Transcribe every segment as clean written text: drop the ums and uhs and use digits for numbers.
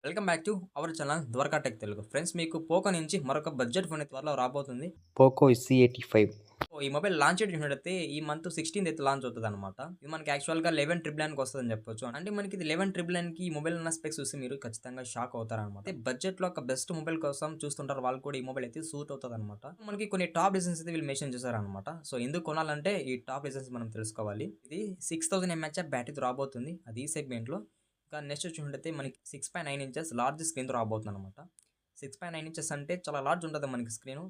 Welcome back to our channel Dwaraka tech Telugu. Friends, మీకు Poco నుంచి మరొక బడ్జెట్ ఫోన్ అయితే త్వరలో రాబోతుంది. Poco C85. ఈ మొబైల్ లాంచ్ డేట్ చూసినట్టయితే ఈ మంత్ 16th అయితే లాంచ్ అవుతదనమాట. ఇది మనకి యాక్చువల్‌గా 11,999కి వస్తదని చెప్పొచ్చు. అంటే మనకి ఇది 11,999కి ఈ మొబైల్ ఉన్న స్పెక్స్ చూసి మీరు ఖచ్చితంగా షాక్ అవుతారనమాట. అయితే బడ్జెట్‌లో ఒక బెస్ట్ మొబైల్ కోసం చూస్తుంటారు వాళ్ళు కూడా ఈ మొబైల్ అయితే సూట్ అవుతదనమాట. మనకి కొన్ని టాప్ రీజన్స్ అయితే వీళ్ళు మెన్షన్ చేశారనమాట. సో ఎందుకు కొనాలంటే ఈ టాప్ రీజన్స్ మనం తెలుసుకోవాలి. ఇది 6000 ఎంహెచ్ బ్యాటరీతో రాబోతుంది. అది ఈ సెగ్మెంట్‌లో. ఇంకా నెక్స్ట్ చూసినట్టయితే మనకి 6.9 ఇంచెస్ లార్జ్ స్క్రీన్‌తో రాబోతుందనమాట. 6.9 ఇంచెస్ అంటే చాలా లార్జ్ ఉంటది మనకి స్క్రీను.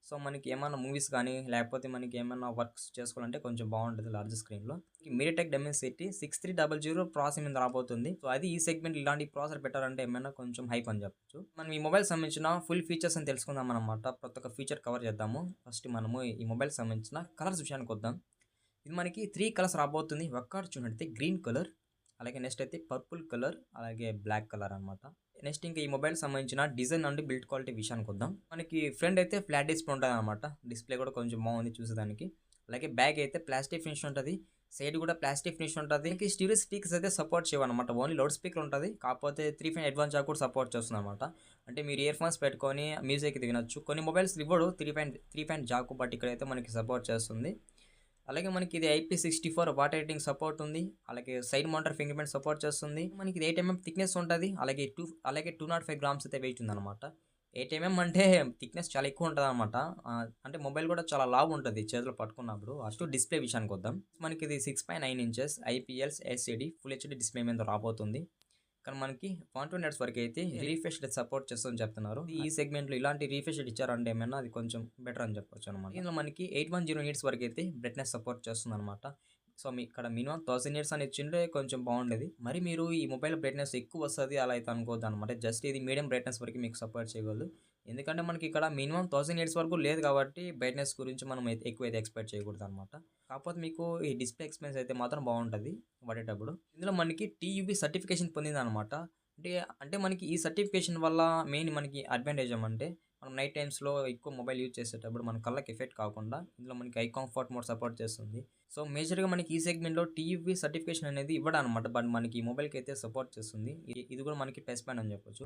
సో, మనకి ఏమన్నా మూవీస్ గానీ, లేకపోతే మనకి ఏమన్నా వర్క్స్ చేసుకోవాలంటే కొంచెం బావుంటది లార్జ్ స్క్రీన్‌లో. మీడియాటెక్ డైమెన్సిటీ 6300 ప్రాసెసర్ మీద రాబోతుంది. సో, అది ఈ సెగ్మెంట్ ఇలాంటి ప్రాసెసర్ పెట్టారంటే ఏమైనా కొంచెం హైప్ అని చెప్పొచ్చు. మనం ఈ మొబైల్ సంబంధించిన ఫుల్ ఫీచర్స్ అని తెలుసుకుందామనమాట. ప్రతి ఒక్క ఫీచర్ కవర్ చేద్దాము. ఫస్ట్ మనము ఈ మొబైల్ సంబంధించిన కలర్స్ విషయానికొద్దాం. ఇది మనకి 3 కలర్స్ రాబోతుంది. ఒక్కటి చూడండి గ్రీన్ కలర్, అలాగే నెక్స్ట్ అయితే పర్పుల్ కలర్, అలాగే బ్లాక్ కలర్ అనమాట. నెక్స్ట్ ఇంకా ఈ మొబైల్ సంబంధించిన డిజైన్ అండ్ బిల్డ్ క్వాలిటీ విషయానికొద్దాం. మనకి ఫ్రంట్ అయితే ఫ్లాట్ డిస్ప్లే ఉంటదనమాట. డిస్ప్లే కూడా కొంచెం బాగుంది చూసేదానికి. అలాగే బ్యాక్ అయితే ప్లాస్టిక్ ఫినిష్ ఉంటది. సైడ్ కూడా ప్లాస్టిక్ ఫినిష్ ఉంటది. మనకి స్టీరియో స్పీకర్స్ అయితే సపోర్ట్ చేయవనమాట. ఓన్లీ లౌడ్ స్పీకర్ ఉంటది. కాకపోతే 3 పిన్ అడ్వాన్స్ జాక్ కూడా సపోర్ట్ చేస్తుందనమాట. అంటే మీరు ఇయర్ ఫోన్స్ పెట్టుకొని మ్యూజిక్ అయితే వినొచ్చు. కొన్ని మొబైల్స్ ఇవ్వడు 3 పాయింట్ జాక్, బట్ ఇక్కడైతే మనకి సపోర్ట్ చేస్తుంది. అలాగే మనకి ఇది IP64 వాటర్ రేటింగ్ సపోర్ట్ ఉంది. అలాగే సైడ్ మౌంటర్ ఫింగర్ ప్రింట్ సపోర్ట్ చేస్తుంది. మనకి ఇది 8 థిక్‌నెస్ ఉంటది. అలాగే 205 గ్రామ్స్ అయితే వెయిట్ ఉందన్నమాట. 8 అంటే థిక్‌నెస్ చాలా ఎక్కువ ఉంటదన్నమాట. అంటే మొబైల్ కూడా చాలా లావు ఉంటది చేతిలో పట్టుకున్నప్పుడు. ఫస్ట్ డిస్‌ప్లే విషయానికొద్దాం. మనకి ఇది 6.9 inches IPS LCD full HD display మీద రాబోతుంది. కానీ మనకి 120 హెర్ట్జ్ వరకైతే రిఫ్రెష్ రేట్ సపోర్ట్ చేస్తదని చెప్తున్నారు. ఈ సెగ్మెంట్‌లో ఇలాంటి రిఫ్రెష్ రేట్ ఇచ్చారంటే ఏమైనా అది కొంచెం బెటర్ అని చెప్పొచ్చనమాట. ఇందులో మనకి 810 నిట్స్ వరకైతే బ్రైట్‌నెస్ సపోర్ట్ చేస్తుందనమాట. సో, మీ ఇక్కడ మినిమమ్ 1000 నిట్స్ అని ఇచ్చింటే కొంచెం బాగుండేది. మరి మీరు ఈ మొబైల్ బ్రైట్‌నెస్ ఎక్కువ వస్తది అలా అయితే అనుకోవద్దనమాట. జస్ట్ ఇది మీడియం బ్రైట్‌నెస్ వరకు మీకు సపోర్ట్ చేయగలదు. ఎందుకంటే మనకి ఇక్కడ మినిమమ్ 1000 నిట్స్ వరకు లేదు కాబట్టి బ్రైట్‌నెస్ గురించి మనం ఎక్కువైతే ఎక్స్‌పెక్ట్ చేయకూడదనమాట. కాకపోతే మీకు ఈ డిస్‌ప్లే ఎక్స్‌పీరియన్స్ అయితే మాత్రం బాగుంటది వాడేటప్పుడు. ఇందులో మనకి TUV సర్టిఫికేషన్ పొందిందనమాట. అంటే అంటే మనకి ఈ సర్టిఫికేషన్ వల్ల మెయిన్ మనకి అడ్వాంటేజ్ ఏమంటే, మనం నైట్ టైమ్స్‌లో ఎక్కువ మొబైల్ యూజ్ చేసేటప్పుడు మన కళ్ళకి ఎఫెక్ట్ కాకుండా ఇందులో మనకి ఐ కంఫర్ట్ మోడ్ సపోర్ట్ చేస్తుంది. సో, మేజర్‌గా మనకి ఈ సెగ్మెంట్‌లో TUV సర్టిఫికేషన్ అనేది ఇవ్వడనమాట. బట్ మనకి ఈ మొబైల్‌కి అయితే సపోర్ట్ చేస్తుంది. ఇది కూడా మనకి ప్లస్ పాయింట్ అని చెప్పొచ్చు.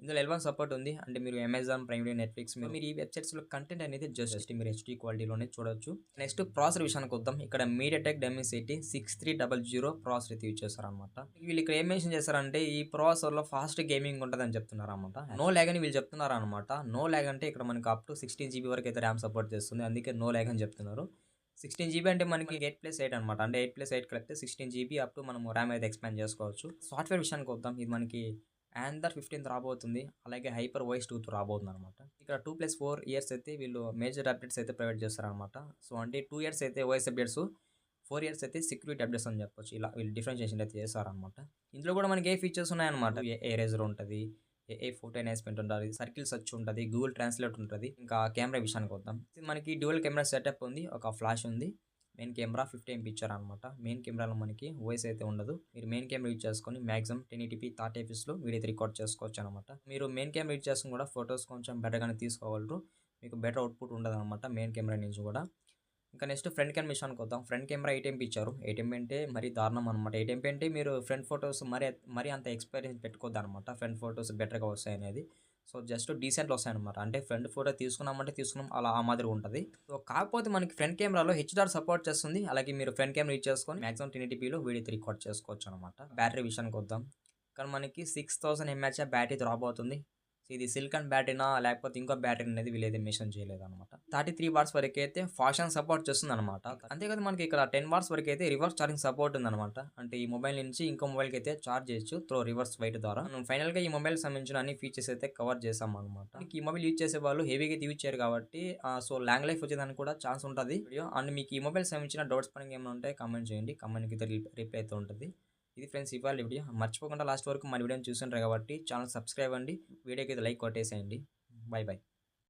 ఇందులో L1 సపోర్ట్ ఉంది. అంటే మీరు అమెజాన్ ప్రైమ్ వీడియో, నెట్‌ఫ్లిక్స్ మీరు ఈ వెబ్‌సైట్స్‌లో కంటెంట్ అనేది జస్ట్ మీరు హెచ్‌డీ క్వాలిటీలోనే చూడొచ్చు. నెక్స్ట్ ప్రాసెసర్ విషయానికొద్దాం. ఇక్కడ మీడియాటెక్ డైమెన్సిటీ 6300 ప్రాసెసర్ అయితే యూజ్ చేస్తారనమాట. వీళ్ళు ఇక్కడ ఏం మెన్షన్ చేశారంటే ఈ ప్రాసెసర్‌లో ఫాస్ట్ గేమింగ్ ఉంటదని చెప్తున్నారనమాట. నో లాగ్ అని వీళ్ళు చెప్తున్నారనమాట. నో లాగ్ అంటే ఇక్కడ మనకి అప్ టు 16 జీబీ వరకు అయితే ర్యామ్ సపోర్ట్ చేస్తుంది. అందుకే నో లాగ్ అని చెప్తున్నారు. 16 జీబీ అంటే మనకి 8+8 అనమాట. అంటే 8+8 కలిపితే 16 జీబీ అప్ టు మనము ర్యామ్ అయితే ఎక్స్‌పాండ్ చేసుకోవచ్చు. సాఫ్ట్‌వేర్ విషయానికొద్దాం. ఇది మనకి ఆంథర్ 15 రాబోతుంది. అలాగే హైపర్ ఓఎస్ 2 రాబోతుందనమాట. ఇక్కడ 2+4 ఇయర్స్ అయితే వీళ్ళు మేజర్ అప్డేట్స్ అయితే ప్రొవైడ్ చేస్తారనమాట. సో, అంటే 2 ఇయర్స్ అయితే ఓఎస్ అప్డేట్స్, 4 ఇయర్స్ అయితే సెక్యూరిటీ అప్డేట్స్ అని చెప్పొచ్చు. ఇలా వీళ్ళు డిఫరెన్షియేషన్ అయితే చేశారనమాట. ఇందులో కూడా మనకి ఏ ఫీచర్స్ ఉన్నాయన్నమాట. ఎరేజర్ ఉంటది. ఏఐ ఫోటో ఎన్హాన్స్‌మెంట్ ఉంటది. సర్కిల్ సెర్చ్ ఉంటది. గూగుల్ ట్రాన్స్‌లేట్ ఉంటది. ఇంకా కెమెరా విషయానికొద్దాం. ఇది మనకి డ్యూయల్ కెమెరా సెటప్ ఉంది. ఒక ఫ్లాష్ ఉంది. మెయిన్ కెమెరా 50 ఎంపీ ఇచ్చారనమాట. మెయిన్ కెమెరాలో మనకి ఓఎస్ అయితే ఉండదు. మీరు మెయిన్ కెమెరా యూజ్ చేసుకొని మాక్సిమం 1080p 30 ఎఫ్ఎస్‌లో వీడియో అయితే రికార్డ్ చేసుకోవచ్చనమాట. మీరు మెయిన్ కెమెరా యూజ్ చేసుకొని కూడా ఫోటోస్ కొంచెం బెటర్‌గానే తీసుకోగలరు. మీకు బెటర్ అవుట్‌పుట్ ఉండదనమాట మెయిన్ కెమెరా నుంచి కూడా. ఇంకా నెక్స్ట్ ఫ్రంట్ కెమెరా విషయానికొద్దాం. ఫ్రంట్ కెమెరా 8 ఎంపీ ఇచ్చారు. 8 ఎంపీ అంటే మరీ దారుణం అనమాట. 8 ఎంపీ అంటే మీరు ఫ్రంట్ ఫోటోస్ మరీ అంత ఎక్స్‌పీరియన్స్ పెట్టుకోవద్దనమాట. ఫ్రంట్ ఫోటోస్ బెటర్‌గా వస్తాయనేది. So, just డీసెంట్‌లో వస్తాయనమాట. అంటే ఫ్రంట్ ఫోటో తీసుకున్నామంటే తీసుకున్నాం అలా ఆ మాదిరిగా ఉంటది. సో, కాకపోతే మనకి ఫ్రంట్ కెమెరాలో హెచ్‌డిఆర్ సపోర్ట్ చేస్తుంది. అలాగే మీరు ఫ్రంట్ కెమెరా యూజ్ చేసుకొని మాక్సిమం 1080pలో వీడియో అయితే రికార్డ్ చేసుకోవచ్చనమాట. బ్యాటరీ విషయానికొద్దాం. ఇక్కడ మనకి 6000 ఎంహెచ్ బ్యాటరీతో రాబోతుంది. ఇది సిలికాన్ బ్యాటరీనా లేకపోతే ఇంకో బ్యాటరీ అనేది వీళ్ళైతే మెన్షన్ చేయలేదనమాట. 33 వాట్స్ వరకైతే ఫాస్ట్ ఛార్జింగ్ సపోర్ట్ చేస్తుందనమాట. అంతేకాదు మనకి ఇక్కడ 10 వాట్స్ వరకైతే రివర్స్ ఛార్జింగ్ సపోర్ట్ ఉందనమాట. అంటే ఈ మొబైల్ నుంచి ఇంకో మొబైల్‌కి అయితే చార్జ్ చేయొచ్చు త్రూ రివర్స్ వైట్ ద్వారా. మనం ఫైనల్‌గా ఈ మొబైల్‌కి సంబంధించిన అన్ని ఫీచర్స్ అయితే కవర్ చేసామనమాట. ఈ మొబైల్ యూజ్ చేసే వాళ్ళు హెవీగా అయితే యూజ్ చేయరు కాబట్టి సో, లాంగ్ లైఫ్ వచ్చేదానికి కూడా ఛాన్స్ ఉంటది. అండ్ మీకు ఈ మొబైల్ సంబంధించిన డౌట్స్ పరంగా ఏమైనా ఉంటే కామెంట్ చేయండి. కామెంట్‌కి అయితే రిప్లై అయితే ఉంటది. ఇది ఫ్రెండ్స్ ఇవాళ వీడియో. మర్చిపోకుండా లాస్ట్ వరకు మన వీడియోని చూసుంటారు కాబట్టి ఛానల్ సబ్స్క్రైబ్ అండి. వీడియోకి అయితే లైక్ కొట్టేసేయండి. By by.